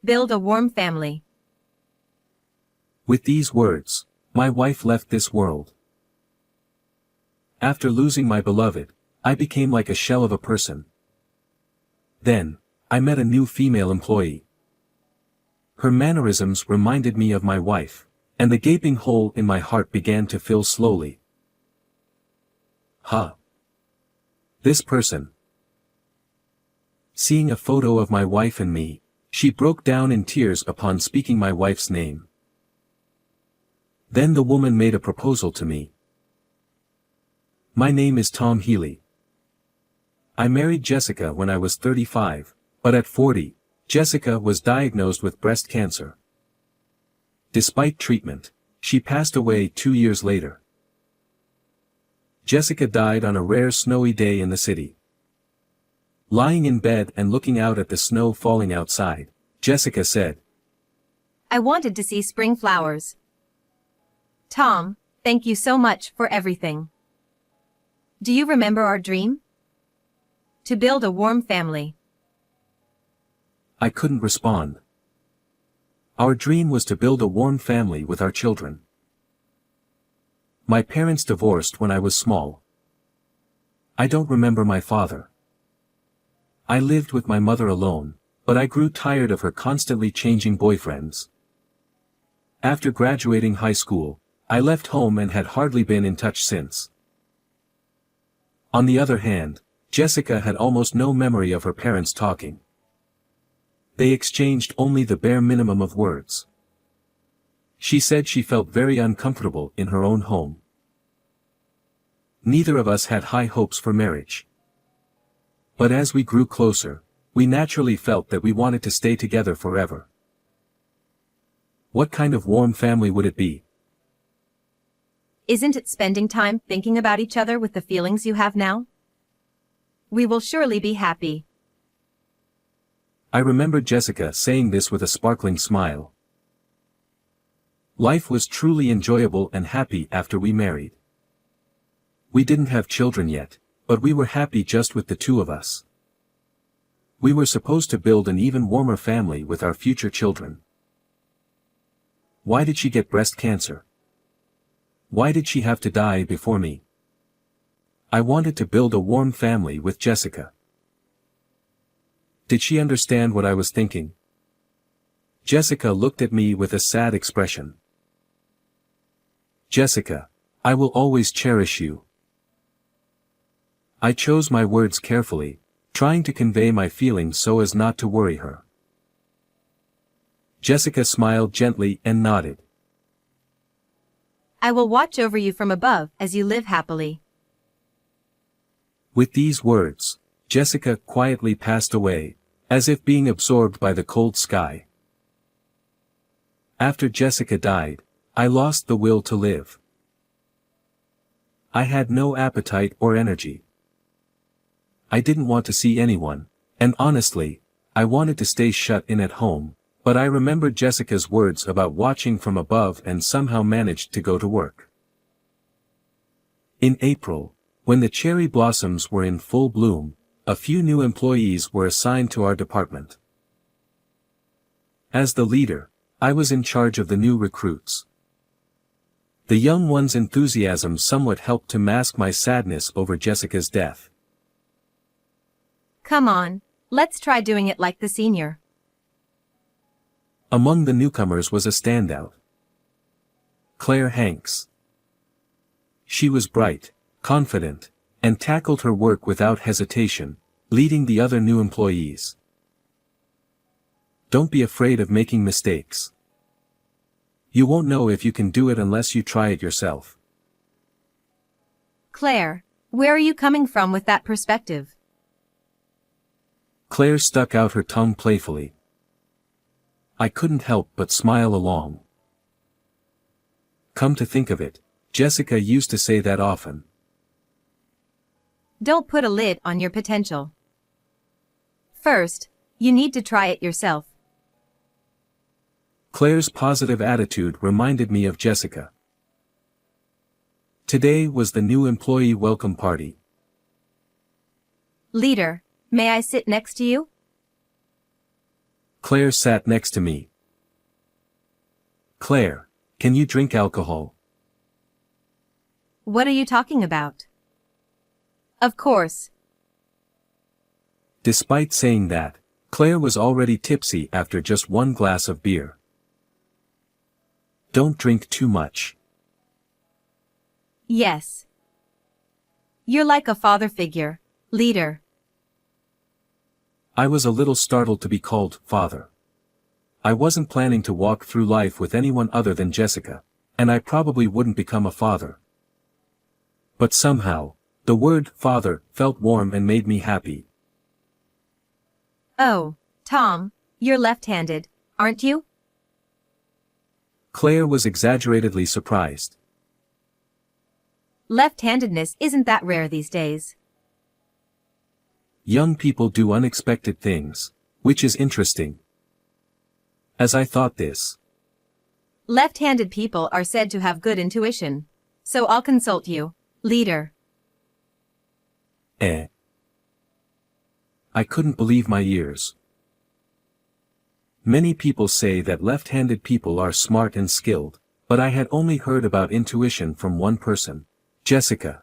Build a warm family. With these words, my wife left this world. After losing my beloved, I became like a shell of a person. Then, I met a new female employee. Her mannerisms reminded me of my wife, and the gaping hole in my heart began to fill slowly. This person. Seeing a photo of my wife and me, she broke down in tears upon speaking my wife's name. Then the woman made a proposal to me. My name is Tom Healy. I married Jessica when I was 35, but at 40, Jessica was diagnosed with breast cancer. Despite treatment, she passed away 2 years later. Jessica died on a rare snowy day in the city. Lying in bed and looking out at the snow falling outside, Jessica said, "I wanted to see spring flowers. Tom, thank you so much for everything. Do you remember our dream? To build a warm family." I couldn't respond. Our dream was to build a warm family with our children. My parents divorced when I was small. I don't remember my father. I lived with my mother alone, but I grew tired of her constantly changing boyfriends. After graduating high school, I left home and had hardly been in touch since. On the other hand, Jessica had almost no memory of her parents talking. They exchanged only the bare minimum of words. She said she felt very uncomfortable in her own home. Neither of us had high hopes for marriage. But as we grew closer, we naturally felt that we wanted to stay together forever. What kind of warm family would it be? Isn't it spending time thinking about each other with the feelings you have now? We will surely be happy. I remember Jessica saying this with a sparkling smile. Life was truly enjoyable and happy after we married. We didn't have children yet, but we were happy just with the two of us. We were supposed to build an even warmer family with our future children. Why did she get breast cancer? Why did she have to die before me? I wanted to build a warm family with Jessica. Did she understand what I was thinking? Jessica looked at me with a sad expression. Jessica, I will always cherish you. I chose my words carefully, trying to convey my feelings so as not to worry her. Jessica smiled gently and nodded. I will watch over you from above as you live happily. With these words, Jessica quietly passed away, as if being absorbed by the cold sky. After Jessica died, I lost the will to live. I had no appetite or energy. I didn't want to see anyone, and honestly, I wanted to stay shut in at home, but I remembered Jessica's words about watching from above and somehow managed to go to work. In April, when the cherry blossoms were in full bloom, a few new employees were assigned to our department. As the leader, I was in charge of the new recruits. The young one's enthusiasm somewhat helped to mask my sadness over Jessica's death. Come on, let's try doing it like the senior. Among the newcomers was a standout. Claire Hanks. She was bright, confident, and tackled her work without hesitation, leading the other new employees. Don't be afraid of making mistakes. You won't know if you can do it unless you try it yourself. Claire, where are you coming from with that perspective? Claire stuck out her tongue playfully. I couldn't help but smile along. Come to think of it, Jessica used to say that often. Don't put a lid on your potential. First, you need to try it yourself. Claire's positive attitude reminded me of Jessica. Today was the new employee welcome party. Leader, may I sit next to you? Claire sat next to me. Claire, can you drink alcohol? What are you talking about? Of course. Despite saying that, Claire was already tipsy after just one glass of beer. Don't drink too much. Yes. You're like a father figure, leader. I was a little startled to be called father. I wasn't planning to walk through life with anyone other than Jessica, and I probably wouldn't become a father. But somehow, the word father felt warm and made me happy. Oh, Tom, you're left-handed, aren't you? Claire was exaggeratedly surprised. Left-handedness isn't that rare these days. Young people do unexpected things, which is interesting. As I thought this, Left-handed people are said to have good intuition. So I'll consult you, leader. I couldn't believe my ears. Many people say that left-handed people are smart and skilled, but I had only heard about intuition from one person, Jessica.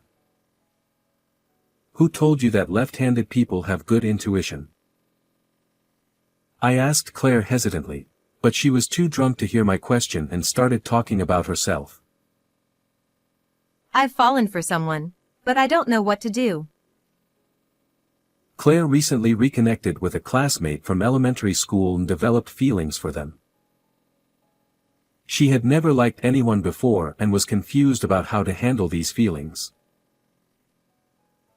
Who told you that left-handed people have good intuition? I asked Claire hesitantly, but she was too drunk to hear my question and started talking about herself. I've fallen for someone, but I don't know what to do. Claire recently reconnected with a classmate from elementary school and developed feelings for them. She had never liked anyone before and was confused about how to handle these feelings.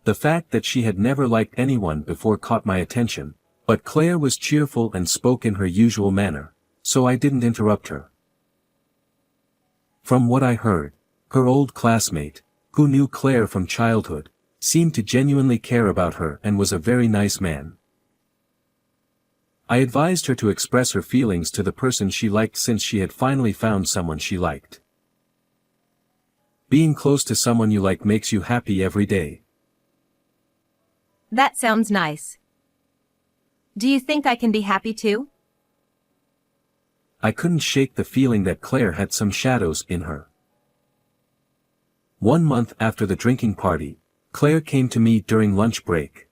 The fact that she had never liked anyone before caught my attention, but Claire was cheerful and spoke in her usual manner, so I didn't interrupt her. From what I heard, her old classmate, who knew Claire from childhood, seemed to genuinely care about her and was a very nice man. I advised her to express her feelings to the person she liked since she had finally found someone she liked. Being close to someone you like makes you happy every day. That sounds nice. Do you think I can be happy too? I couldn't shake the feeling that Claire had some shadows in her. 1 month after the drinking party, Claire came to me during lunch break.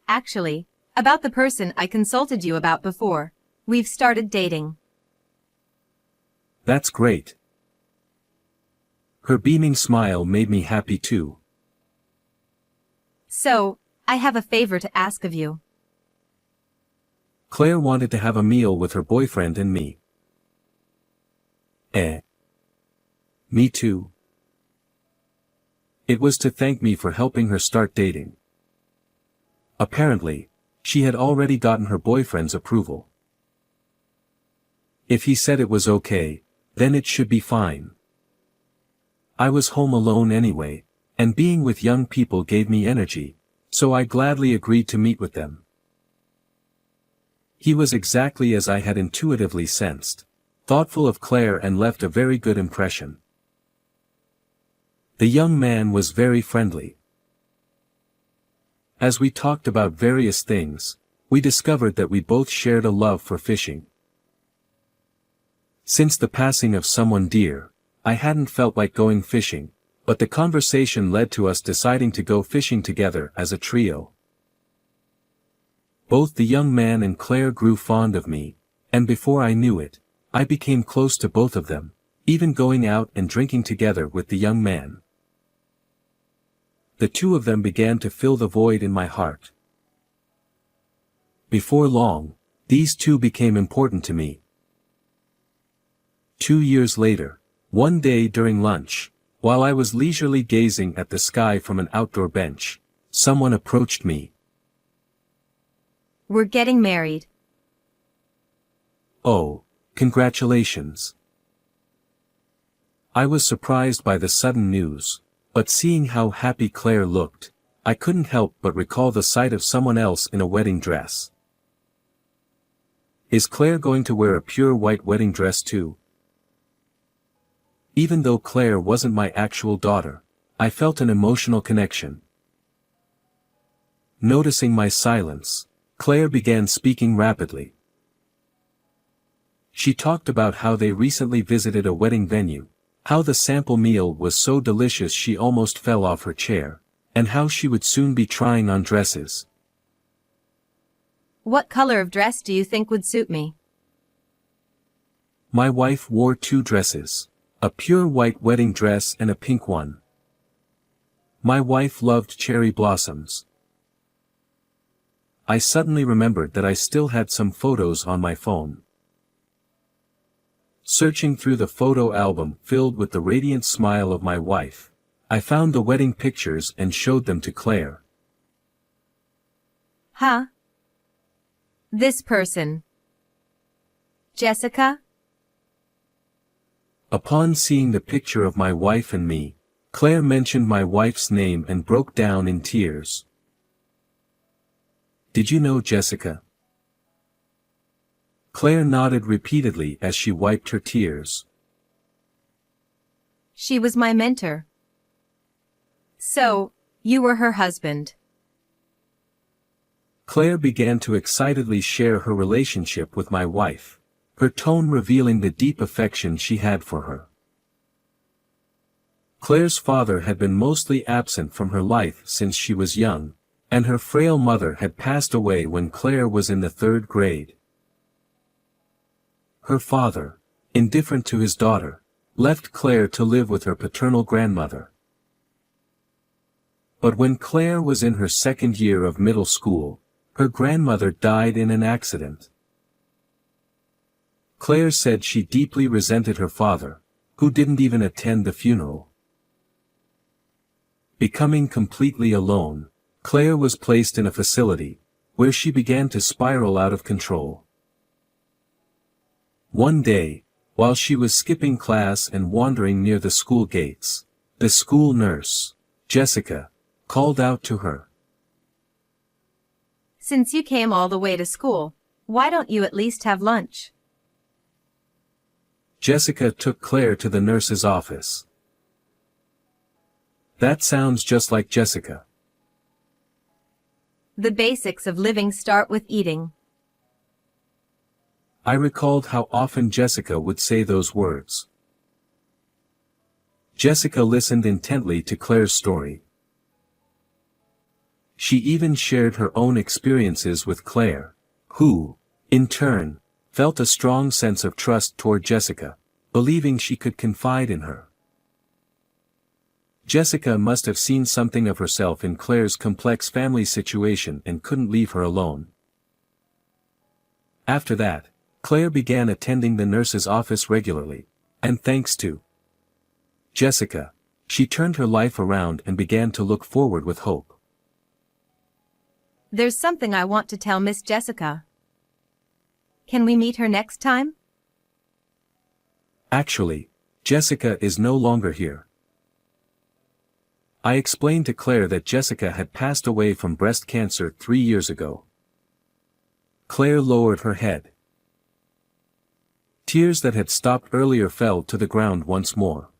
Actually, about the person I consulted you about before, we've started dating. That's great. Her beaming smile made me happy too. So, I have a favor to ask of you. Claire wanted to have a meal with her boyfriend and me. Me too. It was to thank me for helping her start dating. Apparently, she had already gotten her boyfriend's approval. If he said it was okay, then it should be fine. I was home alone anyway, and being with young people gave me energy, so I gladly agreed to meet with them. He was exactly as I had intuitively sensed, thoughtful of Claire and left a very good impression. The young man was very friendly. As we talked about various things, we discovered that we both shared a love for fishing. Since the passing of someone dear, I hadn't felt like going fishing, but the conversation led to us deciding to go fishing together as a trio. Both the young man and Claire grew fond of me, and before I knew it, I became close to both of them, even going out and drinking together with the young man. The two of them began to fill the void in my heart. Before long, these two became important to me. 2 years later, one day during lunch, while I was leisurely gazing at the sky from an outdoor bench, someone approached me. We're getting married. Oh, congratulations. I was surprised by the sudden news, but seeing how happy Claire looked, I couldn't help but recall the sight of someone else in a wedding dress. Is Claire going to wear a pure white wedding dress too? Even though Claire wasn't my actual daughter, I felt an emotional connection. Noticing my silence, Claire began speaking rapidly. She talked about how they recently visited a wedding venue, how the sample meal was so delicious she almost fell off her chair, and how she would soon be trying on dresses. What color of dress do you think would suit me? My wife wore 2 dresses, a pure white wedding dress and a pink one. My wife loved cherry blossoms. I suddenly remembered that I still had some photos on my phone. Searching through the photo album filled with the radiant smile of my wife, I found the wedding pictures and showed them to Claire. Huh? This person. Jessica? Upon seeing the picture of my wife and me, Claire mentioned my wife's name and broke down in tears. Did you know Jessica? Claire nodded repeatedly as she wiped her tears. She was my mentor. So, you were her husband. Claire began to excitedly share her relationship with my wife, her tone revealing the deep affection she had for her. Claire's father had been mostly absent from her life since she was young, and her frail mother had passed away when Claire was in the 3rd grade. Her father, indifferent to his daughter, left Claire to live with her paternal grandmother. But when Claire was in her 2nd year of middle school, her grandmother died in an accident. Claire said she deeply resented her father, who didn't even attend the funeral. Becoming completely alone, Claire was placed in a facility, where she began to spiral out of control. One day, while she was skipping class and wandering near the school gates, the school nurse, Jessica, called out to her. Since you came all the way to school, why don't you at least have lunch? Jessica took Claire to the nurse's office. That sounds just like Jessica. The basics of living start with eating. I recalled how often Jessica would say those words. Jessica listened intently to Claire's story. She even shared her own experiences with Claire, who, in turn, felt a strong sense of trust toward Jessica, believing she could confide in her. Jessica must have seen something of herself in Claire's complex family situation and couldn't leave her alone. After that, Claire began attending the nurse's office regularly, and thanks to Jessica, she turned her life around and began to look forward with hope. There's something I want to tell Miss Jessica. Can we meet her next time? Actually, Jessica is no longer here. I explained to Claire that Jessica had passed away from breast cancer 3 years ago. Claire lowered her head. Tears that had stopped earlier fell to the ground once more.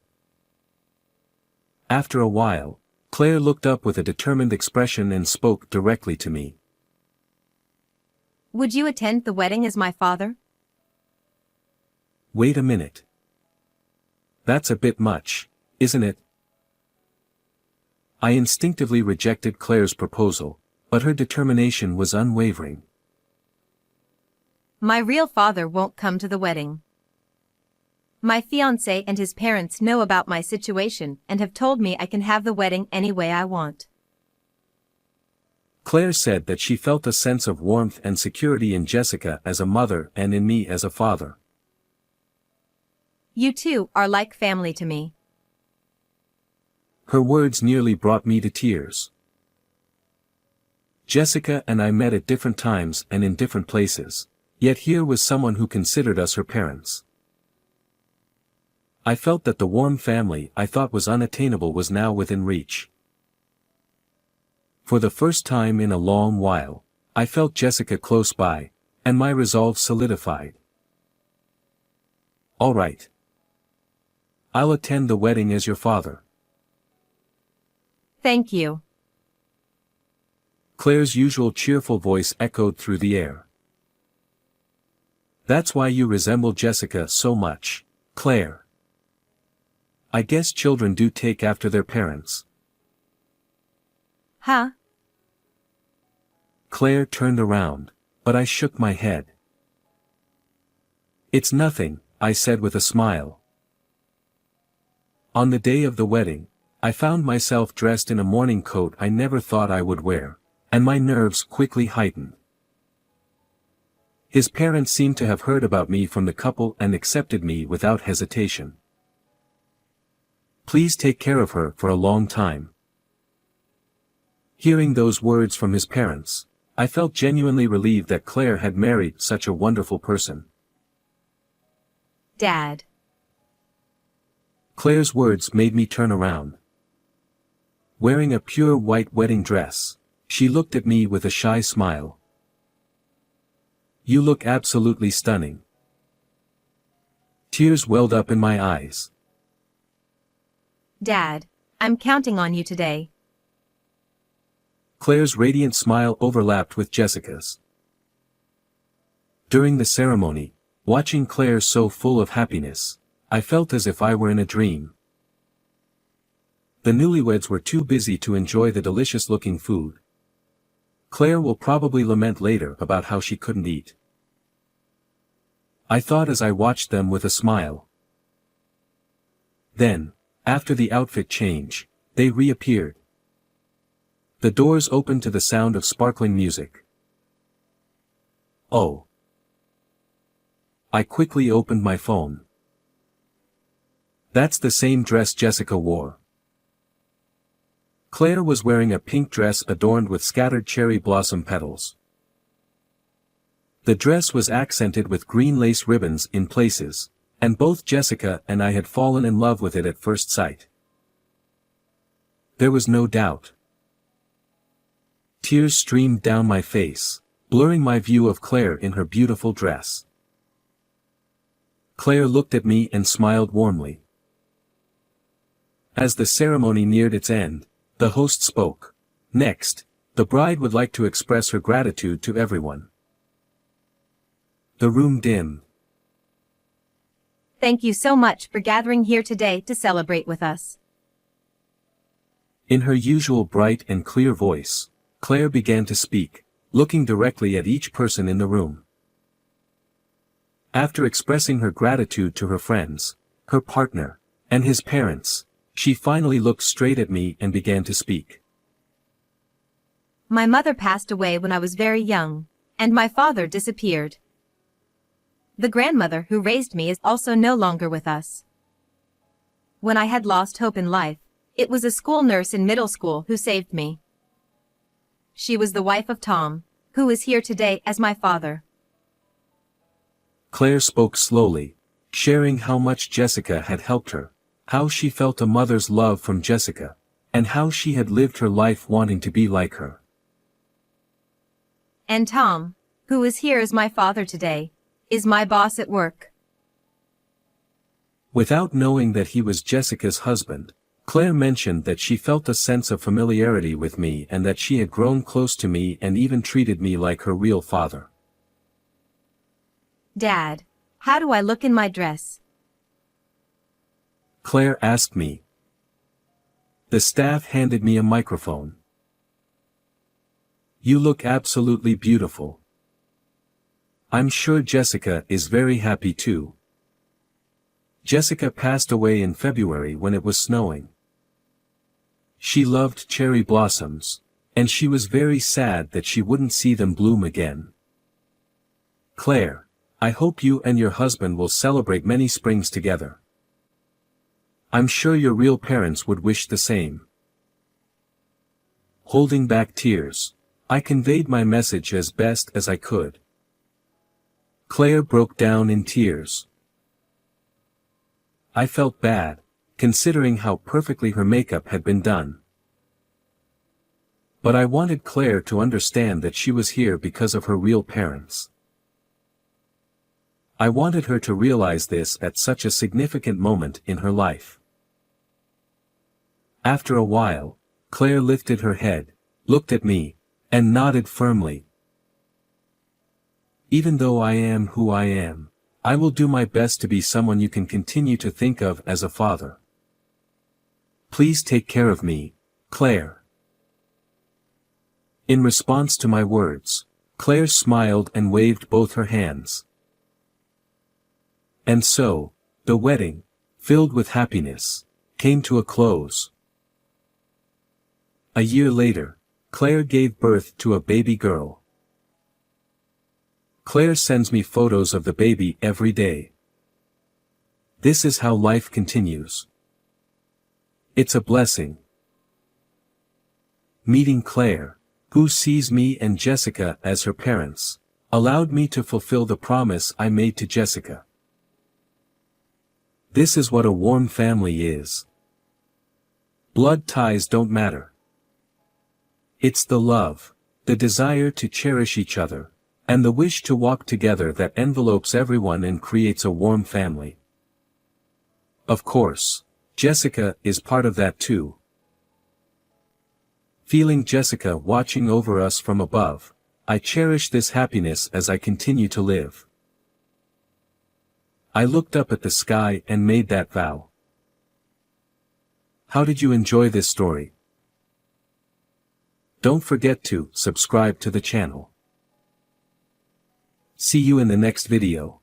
After a while, Claire looked up with a determined expression and spoke directly to me. Would you attend the wedding as my father? Wait a minute. That's a bit much, isn't it? I instinctively rejected Claire's proposal, but her determination was unwavering. My real father won't come to the wedding. My fiancé and his parents know about my situation and have told me I can have the wedding any way I want. Claire said that she felt a sense of warmth and security in Jessica as a mother and in me as a father. You two are like family to me. Her words nearly brought me to tears. Jessica and I met at different times and in different places, yet here was someone who considered us her parents. I felt that the warm family I thought was unattainable was now within reach. For the first time in a long while, I felt Jessica close by, and my resolve solidified. All right. I'll attend the wedding as your father. Thank you. Claire's usual cheerful voice echoed through the air. That's why you resemble Jessica so much, Claire. I guess children do take after their parents. Huh? Claire turned around, but I shook my head. It's nothing, I said with a smile. On the day of the wedding, I found myself dressed in a morning coat I never thought I would wear, and my nerves quickly heightened. His parents seemed to have heard about me from the couple and accepted me without hesitation. Please take care of her for a long time. Hearing those words from his parents, I felt genuinely relieved that Claire had married such a wonderful person. Dad. Claire's words made me turn around. Wearing a pure white wedding dress, she looked at me with a shy smile. You look absolutely stunning. Tears welled up in my eyes. Dad, I'm counting on you today. Claire's radiant smile overlapped with Jessica's. During the ceremony, watching Claire so full of happiness, I felt as if I were in a dream. The newlyweds were too busy to enjoy the delicious-looking food. Claire will probably lament later about how she couldn't eat. I thought as I watched them with a smile. Then, after the outfit change, they reappeared. The doors opened to the sound of sparkling music. Oh. I quickly opened my phone. That's the same dress Jessica wore. Claire was wearing a pink dress adorned with scattered cherry blossom petals. The dress was accented with green lace ribbons in places, and both Jessica and I had fallen in love with it at first sight. There was no doubt. Tears streamed down my face, blurring my view of Claire in her beautiful dress. Claire looked at me and smiled warmly. As the ceremony neared its end, the host spoke. Next, the bride would like to express her gratitude to everyone. The room dimmed. Thank you so much for gathering here today to celebrate with us. In her usual bright and clear voice, Claire began to speak, looking directly at each person in the room. After expressing her gratitude to her friends, her partner, and his parents, she finally looked straight at me and began to speak. My mother passed away when I was very young, and my father disappeared. The grandmother who raised me is also no longer with us. When I had lost hope in life, it was a school nurse in middle school who saved me. She was the wife of Tom, who is here today as my father. Claire spoke slowly, sharing how much Jessica had helped her, how she felt a mother's love from Jessica, and how she had lived her life wanting to be like her. And Tom, who is here as my father today, is my boss at work. Without knowing that he was Jessica's husband, Claire mentioned that she felt a sense of familiarity with me and that she had grown close to me and even treated me like her real father. Dad, how do I look in my dress? Claire asked me. The staff handed me a microphone. You look absolutely beautiful. I'm sure Jessica is very happy too. Jessica passed away in February when it was snowing. She loved cherry blossoms, and she was very sad that she wouldn't see them bloom again. Claire, I hope you and your husband will celebrate many springs together. I'm sure your real parents would wish the same. Holding back tears, I conveyed my message as best as I could. Claire broke down in tears. I felt bad, considering how perfectly her makeup had been done. But I wanted Claire to understand that she was here because of her real parents. I wanted her to realize this at such a significant moment in her life. After a while, Claire lifted her head, looked at me, and nodded firmly. Even though I am who I am, I will do my best to be someone you can continue to think of as a father. Please take care of me, Claire. In response to my words, Claire smiled and waved both her hands. And so, the wedding, filled with happiness, came to a close. A year later, Claire gave birth to a baby girl. Claire sends me photos of the baby every day. This is how life continues. It's a blessing. Meeting Claire, who sees me and Jessica as her parents, allowed me to fulfill the promise I made to Jessica. This is what a warm family is. Blood ties don't matter. It's the love, the desire to cherish each other, and the wish to walk together that envelopes everyone and creates a warm family. Of course, Jessica is part of that too. Feeling Jessica watching over us from above, I cherish this happiness as I continue to live. I looked up at the sky and made that vow. How did you enjoy this story? Don't forget to subscribe to the channel. See you in the next video.